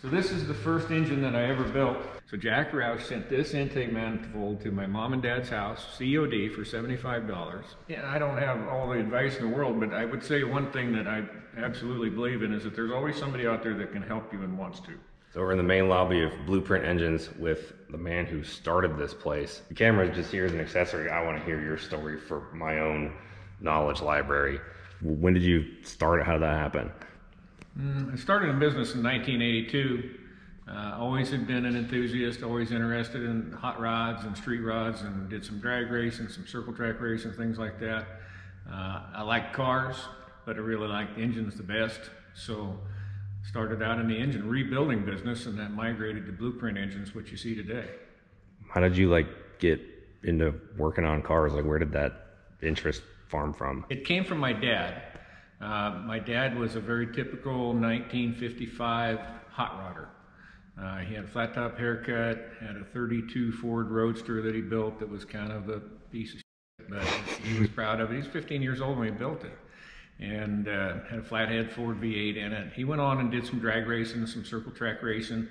So this is the first engine that I ever built. So Jack Roush sent this intake manifold to my mom and dad's house, COD, for $75. Yeah, I don't have all the advice in the world, but I would say one thing that I absolutely believe in is that there's always somebody out there that can help you and wants to. So we're in the main lobby of BluePrint Engines with the man who started this place. The camera is just here as an accessory. I want to hear your story for my own knowledge library. When did you start? How did that happen? I started in business in 1982. Always had been an enthusiast, always interested in hot rods and street rods, and did some drag racing, some circle track racing, things like that. I like cars, but I really liked engines the best. So started out in the engine rebuilding business, and that migrated to BluePrint Engines, which you see today. How did you get into working on cars? Where did that interest farm from? It came from my dad. My dad was a very typical 1955 hot rodder. He had a flat top haircut, had a 32 Ford Roadster that he built that was kind of a piece of shit, but he was proud of it. He was 15 years old when he built it, and had a flathead Ford V8 in it. He went on and did some drag racing, some circle track racing.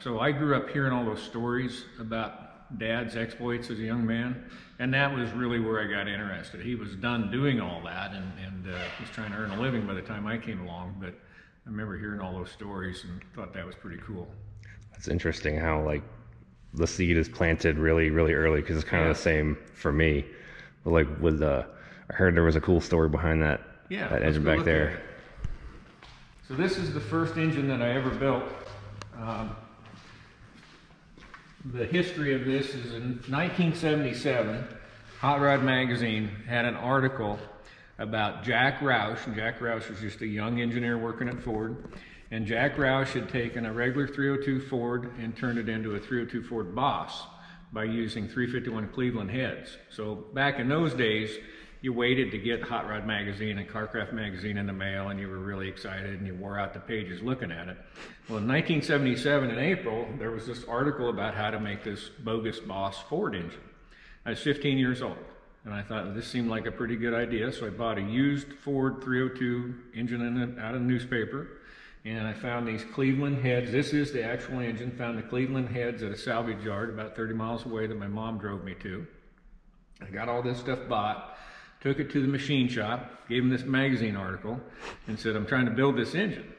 So I grew up hearing all those stories about Dad's exploits as a young man, and that was really where I got interested. He was done doing all that and was trying to earn a living by the time I came along, but I remember hearing all those stories and thought that was pretty cool. That's interesting how the seed is planted really, really early, because it's kind of the same for me. But I heard there was a cool story behind that, that engine back there. So this is the first engine that I ever built. The history of this is in 1977, Hot Rod Magazine had an article about Jack Roush, and Jack Roush was just a young engineer working at Ford, and Jack Roush had taken a regular 302 Ford and turned it into a 302 Ford Boss by using 351 Cleveland heads. So back in those days, you waited to get Hot Rod Magazine and Carcraft Magazine in the mail, and you were really excited and you wore out the pages looking at it. Well, in 1977 in April, there was this article about how to make this bogus Boss Ford engine. I was 15 years old, and I thought this seemed like a pretty good idea, so I bought a used Ford 302 engine out of the newspaper, and I found these Cleveland heads. This is the actual engine. Found the Cleveland heads at a salvage yard about 30 miles away that my mom drove me to. I got all this stuff bought, took it to the machine shop, gave him this magazine article, and said, I'm trying to build this engine.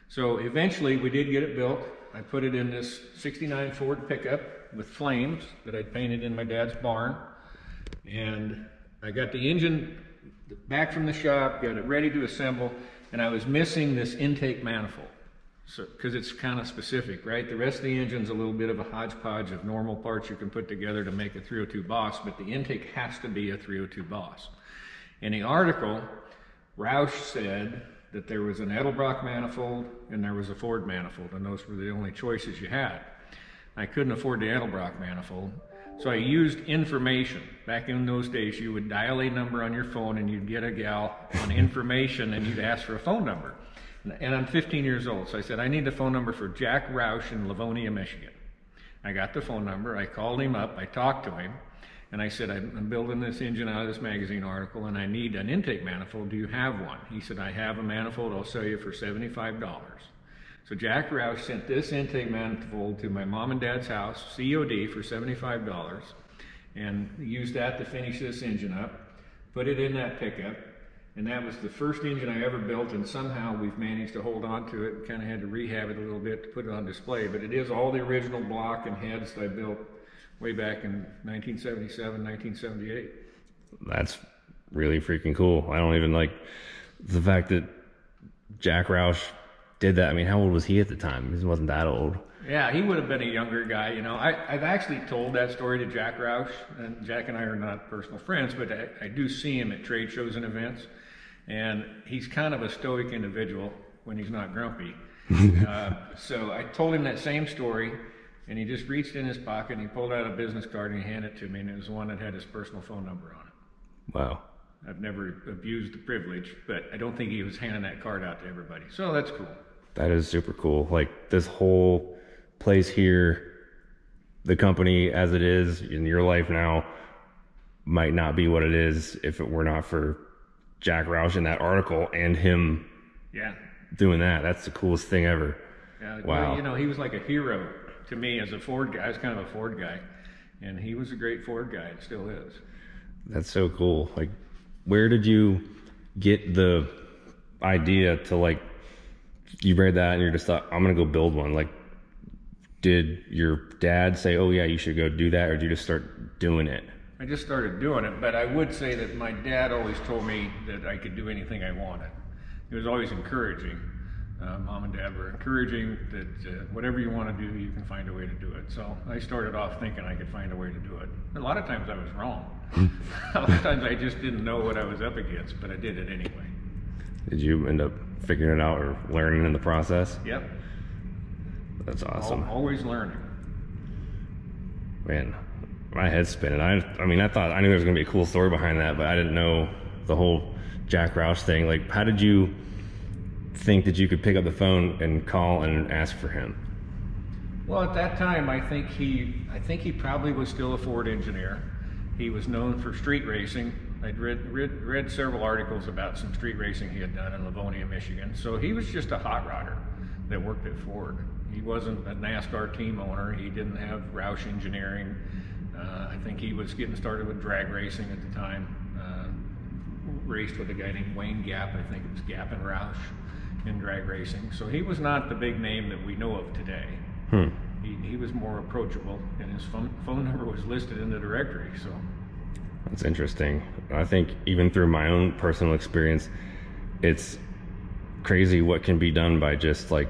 So eventually we did get it built. I put it in this 69 Ford pickup with flames that I'd painted in my dad's barn. And I got the engine back from the shop, got it ready to assemble, and I was missing this intake manifold. So, because it's kind of specific, right? The rest of the engine's a little bit of a hodgepodge of normal parts you can put together to make a 302 Boss, but the intake has to be a 302 Boss. In the article, Roush said that there was an Edelbrock manifold and there was a Ford manifold, and those were the only choices you had. I couldn't afford the Edelbrock manifold, so I used information. Back in those days, you would dial a number on your phone and you'd get a gal on information and you'd ask for a phone number. And I'm 15 years old, so I said, I need the phone number for Jack Roush in Livonia, Michigan. I got the phone number, I called him up, I talked to him, and I said, I'm building this engine out of this magazine article and I need an intake manifold. Do you have one? He said, I have a manifold. I'll sell you for $75. So Jack Roush sent this intake manifold to my mom and dad's house, COD, for $75, and used that to finish this engine up, put it in that pickup, and that was the first engine I ever built, and somehow we've managed to hold on to it. Kind of had to rehab it a little bit to put it on display, but it is all the original block and heads that I built way back in 1977, 1978. That's really freaking cool. I don't even like the fact that Jack Roush did that. I mean, how old was he at the time? He wasn't that old. Yeah, he would have been a younger guy. You know, I've actually told that story to Jack Roush, and Jack and I are not personal friends, but I do see him at trade shows and events, and he's kind of a stoic individual when he's not grumpy. So I told him that same story, and he just reached in his pocket and he pulled out a business card and he handed it to me, and it was one that had his personal phone number on it. Wow. I've never abused the privilege, but I don't think he was handing that card out to everybody. So that's cool. That is super cool. Like, this whole place here, the company as it is in your life now, might not be what it is if it were not for Jack Roush in that article and him doing that. That's the coolest thing ever. Wow. You know, he was like a hero to me as a Ford guy. I was kind of a Ford guy, and he was a great Ford guy, and still is. That's so cool. Like, where did you get the idea to, like, you read that and you're just thought, I'm gonna go build one? Like, did your dad say, oh yeah, you should go do that, or did you just start doing it? I just started doing it, but I would say that my dad always told me that I could do anything I wanted. He was always encouraging. Mom and Dad were encouraging that whatever you want to do, you can find a way to do it. So I started off thinking I could find a way to do it. A lot of times I was wrong. A lot of times I just didn't know what I was up against, but I did it anyway. Did you end up figuring it out or learning in the process? Yep. That's awesome. Always learning. Man, my head's spinning. I mean, I knew there was gonna be a cool story behind that, but I didn't know the whole Jack Roush thing. Like, how did you think that you could pick up the phone and call and ask for him? Well, at that time, I think he probably was still a Ford engineer. He was known for street racing. I'd read several articles about some street racing he had done in Livonia, Michigan. So he was just a hot rodder that worked at Ford. He wasn't a NASCAR team owner. He didn't have Roush Engineering. I think he was getting started with drag racing at the time. Raced with a guy named Wayne Gap. I think it was Gap and Roush in drag racing. So he was not the big name that we know of today. He was more approachable, and his phone number was listed in the directory. So that's interesting. I think even through my own personal experience, it's crazy what can be done by just like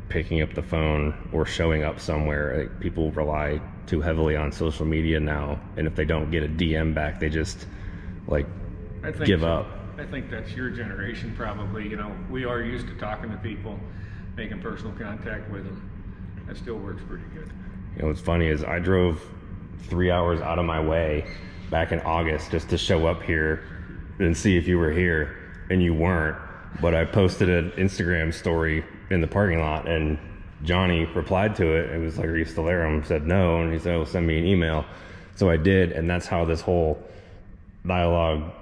picking up the phone or showing up somewhere. Like, people rely too heavily on social media now, and if they don't get a DM back, they just like give up. I think that's your generation probably. You know, we are used to talking to people, making personal contact with them. That still works pretty good. You know, what's funny is I drove 3 hours out of my way back in August just to show up here and see if you were here, and you weren't. But I posted an Instagram story in the parking lot, and Johnny replied to it. It was like, are you still there? I said no, and he said, oh, send me an email. So I did, and that's how this whole dialogue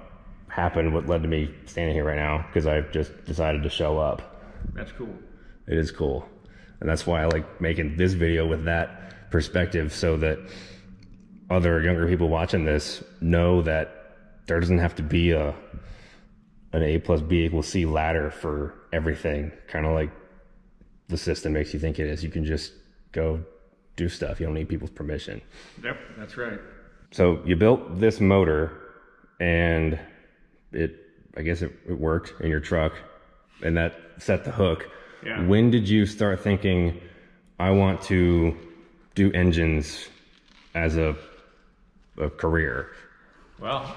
happened, what led to me standing here right now, because I just decided to show up. That's cool. It is cool. And that's why I like making this video with that perspective, so that other younger people watching this know that there doesn't have to be an A plus B equals C ladder for everything, kind of like the system makes you think it is. You can just go do stuff. You don't need people's permission. Yep, that's right. So you built this motor, and I guess it worked in your truck, and that set the hook. Yeah. When did you start thinking, I want to do engines as a career? Well,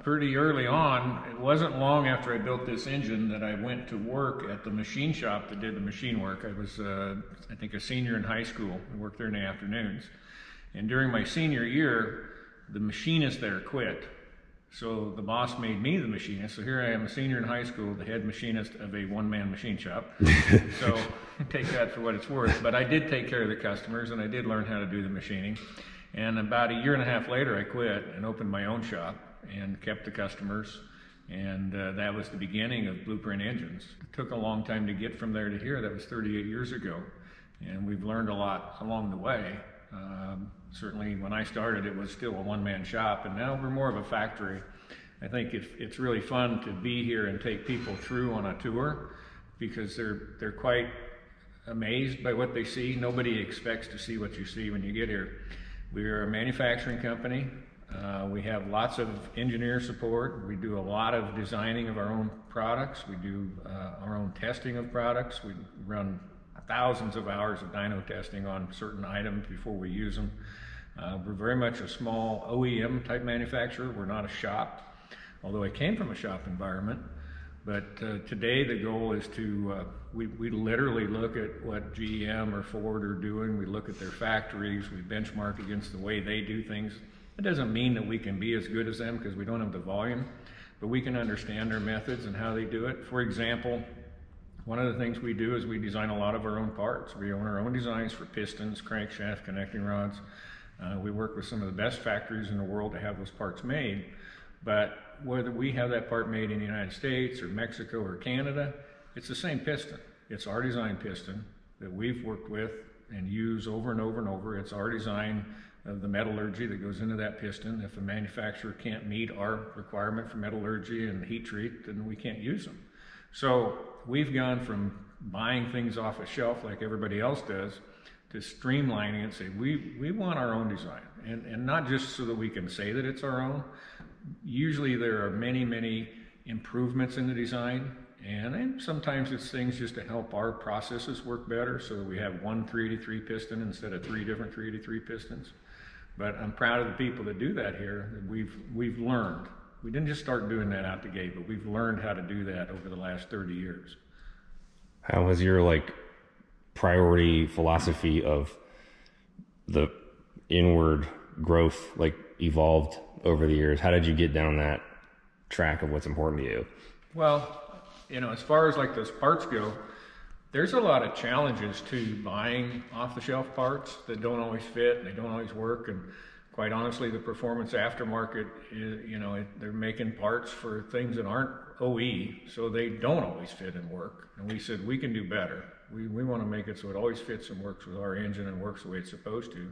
pretty early on. It wasn't long after I built this engine that I went to work at the machine shop that did the machine work. I was, I think, a senior in high school. I worked there in the afternoons. And during my senior year, the machinist there quit. So the boss made me the machinist. So here I am, a senior in high school, the head machinist of a one-man machine shop. So take that for what it's worth. But I did take care of the customers, and I did learn how to do the machining. And about a year and a half later, I quit and opened my own shop and kept the customers. And that was the beginning of BluePrint Engines. It took a long time to get from there to here. That was 38 years ago. And we've learned a lot along the way. Certainly when I started, it was still a one-man shop, and now we're more of a factory. I think it's really fun to be here and take people through on a tour, because they're quite amazed by what they see. Nobody expects to see what you see when you get here. We're a manufacturing company. We have lots of engineer support. We do a lot of designing of our own products. We do our own testing of products. We run thousands of hours of dyno testing on certain items before we use them. We're very much a small OEM type manufacturer. We're not a shop, although I came from a shop environment. But today the goal is to, we literally look at what GM or Ford are doing. We look at their factories. We benchmark against the way they do things. It doesn't mean that we can be as good as them, because we don't have the volume, but we can understand their methods and how they do it. For example, one of the things we do is we design a lot of our own parts. We own our own designs for pistons, crankshaft, connecting rods. We work with some of the best factories in the world to have those parts made. But whether we have that part made in the United States or Mexico or Canada, it's the same piston. It's our design piston. that we've worked with and use over and over and over. It's our design of the metallurgy that goes into that piston. If a manufacturer can't meet our requirement for metallurgy and heat treat, then we can't use them. So we've gone from buying things off a shelf like everybody else does to streamlining and say we want our own design, and not just so that we can say that it's our own. Usually there are many improvements in the design, and sometimes it's things just to help our processes work better so that we have one 383 piston instead of 3 different 383 pistons. But I'm proud of the people that do that here. That we've learned. We didn't just start doing that out the gate, but we've learned how to do that over the last 30 years. How has your priority philosophy of the inward growth evolved over the years? How did you get down that track of what's important to you? Well, as far as those parts go, there's a lot of challenges to buying off-the-shelf parts that don't always fit, they don't always work, and quite honestly, the performance aftermarket is, they're making parts for things that aren't OE, so they don't always fit and work. And we said we can do better. We want to make it so it always fits and works with our engine and works the way it's supposed to.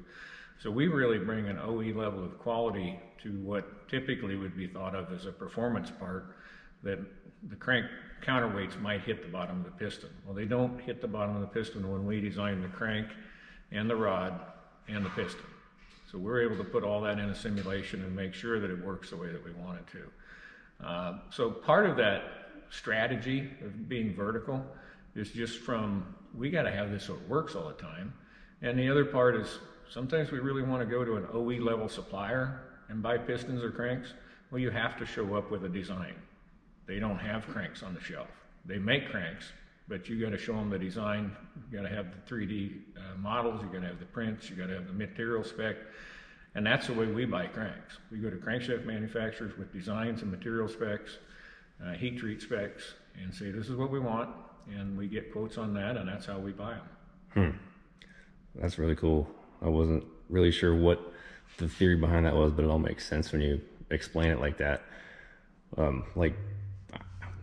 So we really bring an OE level of quality to what typically would be thought of as a performance part, that the crank counterweights might hit the bottom of the piston. Well, they don't hit the bottom of the piston when we design the crank and the rod and the piston. So we're able to put all that in a simulation and make sure that it works the way that we want it to. So part of that strategy of being vertical is just we got to have this so it works all the time. And the other part is sometimes we really want to go to an OE level supplier and buy pistons or cranks. Well, you have to show up with a design. They don't have cranks on the shelf. They make cranks, but you got to show them the design. You got to have the 3D models. You got to have the prints. You got to have the material spec, and that's the way we buy cranks. We go to crankshaft manufacturers with designs and material specs, heat treat specs, and say this is what we want, and we get quotes on that, and that's how we buy them. That's really cool. I wasn't really sure what the theory behind that was, but it all makes sense when you explain it like that.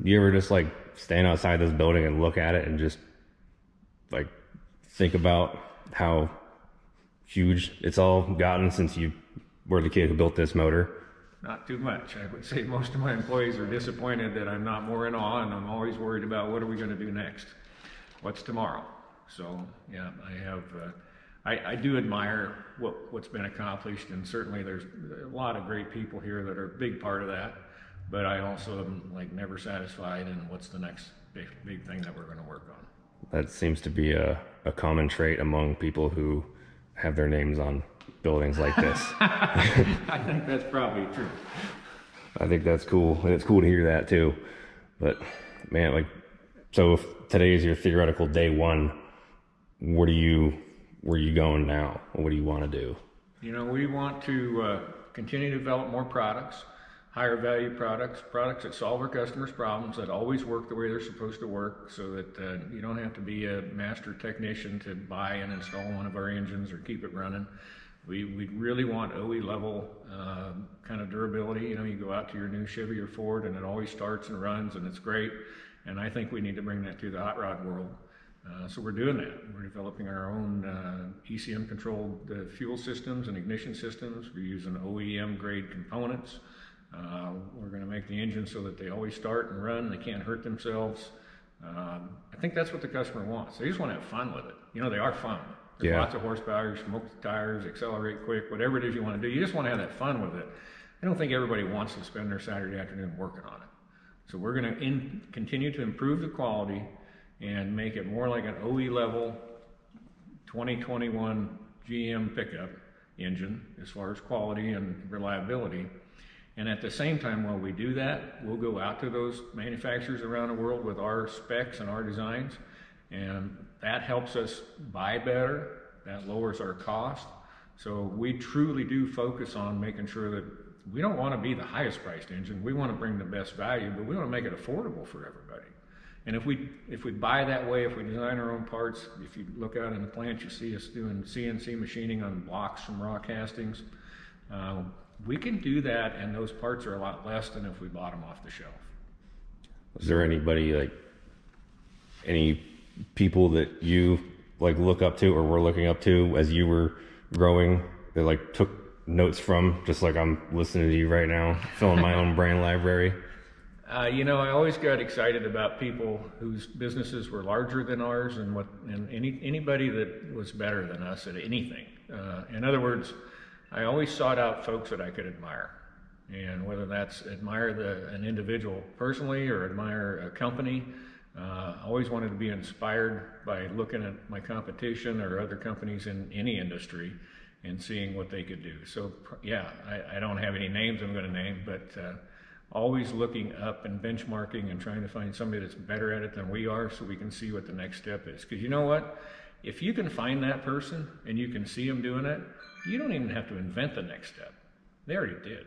Do you ever just stand outside this building and look at it and just think about how huge it's all gotten since you were the kid who built this motor? Not too much. I would say most of my employees are disappointed that I'm not more in awe, and I'm always worried about what are we going to do next? What's tomorrow? So yeah, I do admire what's been accomplished, and certainly there's a lot of great people here that are a big part of that. But I also am never satisfied, and what's the next big thing that we're going to work on? That seems to be a common trait among people who have their names on buildings like this. I think that's probably true. I think that's cool, and it's cool to hear that too. But man, so if today is your theoretical day one, where are you going now? What do you want to do? We want to continue to develop more products. Higher value products that solve our customers' problems, that always work the way they're supposed to work, so that you don't have to be a master technician to buy and install one of our engines or keep it running. We really want OE level kind of durability. You go out to your new Chevy or Ford and it always starts and runs and it's great. And I think we need to bring that to the hot rod world. So we're doing that. We're developing our own ECM controlled fuel systems and ignition systems. We're using OEM grade components. We're going to make the engine so that they always start and run, they can't hurt themselves. I think that's what the customer wants. They just want to have fun with it. They are fun. There's lots of horsepower, you smoke the tires, accelerate quick, whatever it is you want to do. You just want to have that fun with it. I don't think everybody wants to spend their Saturday afternoon working on it. So we're going to continue to improve the quality and make it more like an OE level 2021 GM pickup engine as far as quality and reliability. And at the same time, while we do that, we'll go out to those manufacturers around the world with our specs and our designs, and that helps us buy better, that lowers our cost. So we truly do focus on making sure that we don't want to be the highest priced engine, we want to bring the best value, but we want to make it affordable for everybody. And if we buy that way, if we design our own parts, if you look out in the plant, you see us doing CNC machining on blocks from raw castings. We can do that, and those parts are a lot less than if we bought them off the shelf. Is there anybody, any people that you like look up to or were looking up to as you were growing that like took notes from, just like I'm listening to you right now, filling my own brain library? You know, I always got excited about people whose businesses were larger than ours, and anybody that was better than us at anything. In other words, I always sought out folks that I could admire, and whether that's admire an individual personally or admire a company. I always wanted to be inspired by looking at my competition or other companies in any industry and seeing what they could do. So yeah, I don't have any names I'm going to name, but always looking up and benchmarking and trying to find somebody that's better at it than we are so we can see what the next step is. Because you know what? If you can find that person and you can see them doing it, you don't even have to invent the next step. They already did.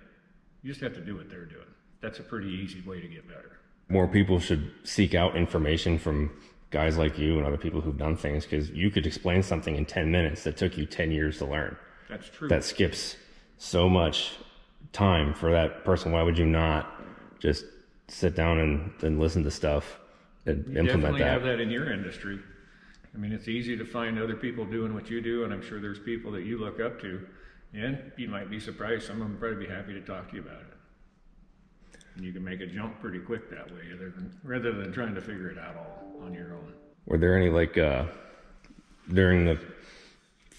You just have to do what they're doing. That's a pretty easy way to get better. More people should seek out information from guys like you and other people who've done things, because you could explain something in 10 minutes that took you 10 years to learn. That's true. That skips so much time for that person. Why would you not just sit down and listen to stuff and implement that? Definitely have that in your industry. I mean, it's easy to find other people doing what you do, and I'm sure there's people that you look up to, and you might be surprised. Some of them probably be happy to talk to you about it. And you can make a jump pretty quick that way, rather than trying to figure it out all on your own. Were there any, like, during the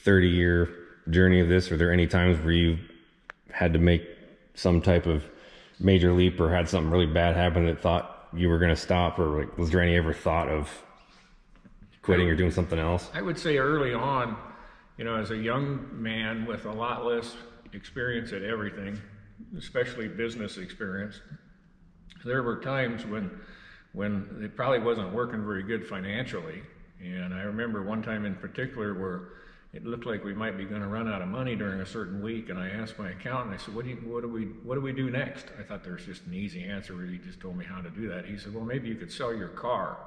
30-year journey of this, were there any times where you had to make some type of major leap or had something really bad happen that thought you were going to stop, or like, was there any ever thought of quitting or doing something else? I would say early on, you know, as a young man with a lot less experience at everything, especially business experience, there were times when it probably wasn't working very good financially. And I remember one time in particular where it looked like we might be going to run out of money during a certain week, and I asked my accountant, I said, what do we do next? I thought there was just an easy answer where he just told me how to do that. He said, well, maybe you could sell your car.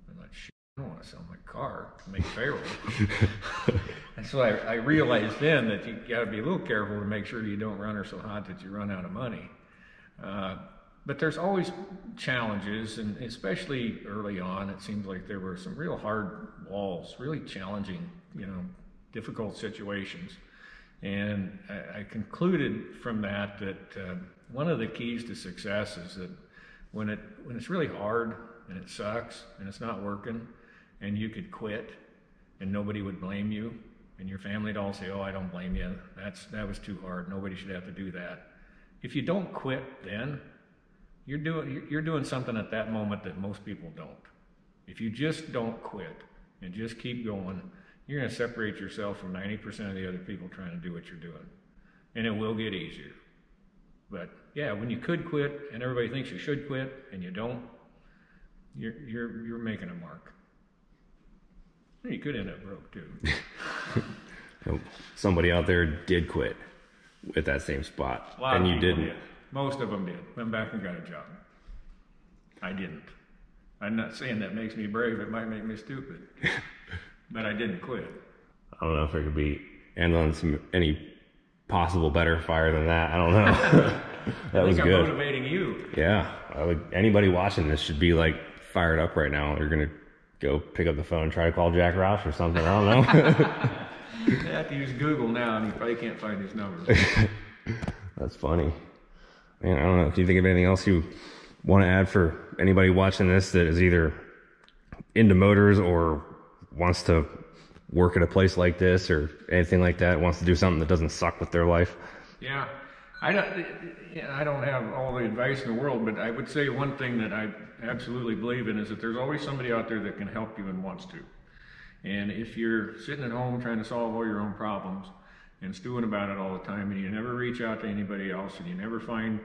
I'm like, shit, I don't want to sell my car to make payroll. And so I realized then that you got to be a little careful to make sure you don't run her so hot that you run out of money. But there's always challenges, and especially early on, it seems like there were some real hard walls, really challenging, you know, difficult situations. And I concluded from that one of the keys to success is that when it's really hard and it sucks and it's not working, and you could quit and nobody would blame you, and your family would all say, oh, I don't blame you, that was too hard, nobody should have to do that. If you don't quit then, you're doing something at that moment that most people don't. If you just don't quit and just keep going, you're going to separate yourself from 90% of the other people trying to do what you're doing. And it will get easier. But yeah, when you could quit and everybody thinks you should quit and you don't, you're making a mark. You could end up broke too. Somebody out there did quit at that same spot, and you didn't. Did. Most of them did. Went back and got a job. I didn't. I'm not saying that makes me brave. It might make me stupid. But I didn't quit. I don't know if it could be end on any possible better fire than that. I don't know. That was good. I'm motivating you. Yeah. Anybody watching this should be like fired up right now. They're going to go pick up the phone and try to call Jack Roush or something. I don't know. You have to use Google now, and you probably can't find his number. That's funny. Man, I don't know. Do you think of anything else you want to add for anybody watching this that is either into motors or wants to work at a place like this or anything like that, wants to do something that doesn't suck with their life? Yeah. I don't have all the advice in the world, but I would say one thing that I absolutely believe in is that there's always somebody out there that can help you and wants to. And if you're sitting at home trying to solve all your own problems and stewing about it all the time, and you never reach out to anybody else, and you never find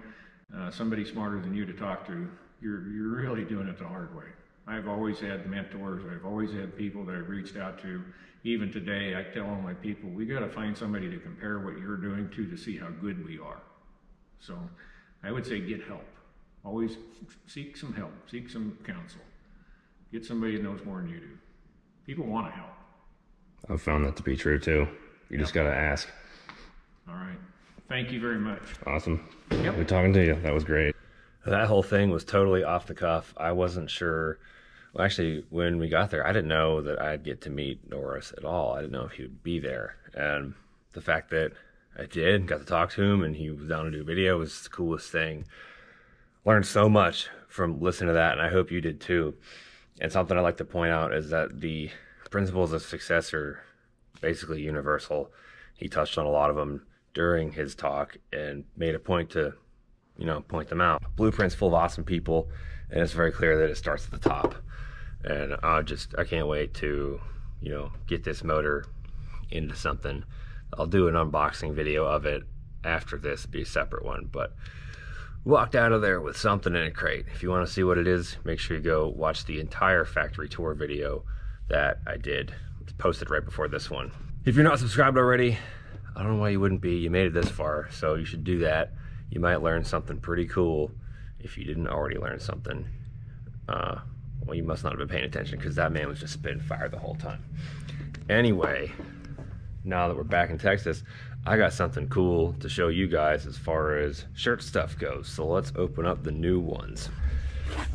somebody smarter than you to talk to, you're really doing it the hard way. I've always had mentors. I've always had people that I've reached out to. Even today, I tell all my people, we got to find somebody to compare what you're doing to see how good we are. So I would say get help. Always seek some help, seek some counsel. Get somebody that knows more than you do. People want to help. I've found that to be true too. You just got to ask. All right. Thank you very much. Awesome. Yep. Good talking to you. That was great. That whole thing was totally off the cuff. I wasn't sure Well, actually, when we got there, I didn't know that I'd get to meet Norris at all. I didn't know if he would be there. And the fact that I did, got to talk to him, and he was down to do a video was the coolest thing. Learned so much from listening to that, and I hope you did too. And something I like to point out is that the principles of success are basically universal. He touched on a lot of them during his talk and made a point to, point them out. BluePrint's full of awesome people, and it's very clear that it starts at the top. And I can't wait to, get this motor into something. I'll do an unboxing video of it after this, be a separate one, but walked out of there with something in a crate. If you want to see what it is, make sure you go watch the entire factory tour video that I did. It's posted right before this one. If you're not subscribed already, I don't know why you wouldn't be. You made it this far, so you should do that. You might learn something pretty cool if you didn't already learn something. Well, you must not have been paying attention, because that man was just spitting fire the whole time. Anyway, now that we're back in Texas, I got something cool to show you guys as far as shirt stuff goes. So let's open up the new ones.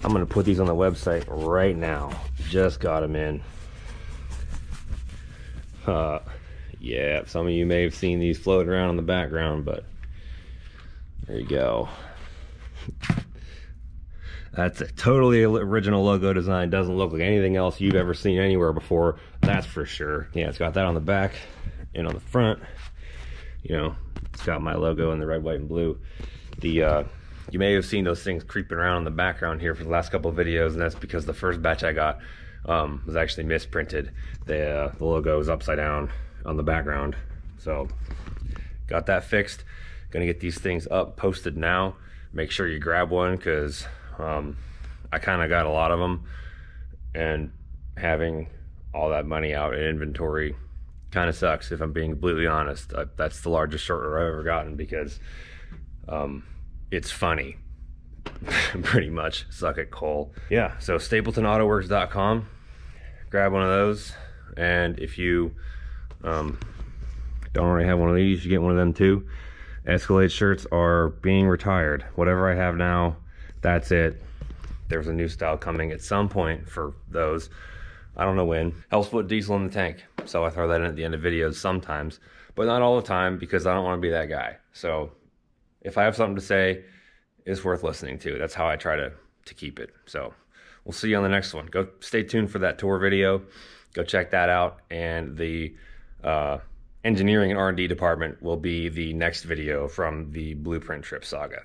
I'm gonna put these on the website right now. Just got them in. Yeah, some of you may have seen these floating around in the background, but there you go. That's a totally original logo design. Doesn't look like anything else you've ever seen anywhere before, that's for sure. Yeah, it's got that on the back and on the front. It's got my logo in the red, white, and blue. You may have seen those things creeping around in the background here for the last couple of videos, and that's because the first batch I got was actually misprinted. The logo is upside down on the background. So got that fixed. Gonna get these things up, posted now. Make sure you grab one, because I kind of got a lot of them, and having all that money out in inventory kind of sucks, if I'm being completely honest. That's the largest short order I've ever gotten, because it's funny. Pretty much. Suck it, Cole. Yeah, so StapletonAutoWorks.com. Grab one of those, and if you don't already have one of these, you get one of them too. Escalade shirts are being retired. Whatever I have now, that's it. There's a new style coming at some point for those. I don't know when. Helps put diesel in the tank, so I throw that in at the end of videos sometimes, but not all the time, because I don't want to be that guy. So if I have something to say, it's worth listening to. That's how I try to keep it. So we'll see you on the next one. Go stay tuned for that tour video. Go check that out, and the engineering and R&D department will be the next video from the BluePrint trip saga.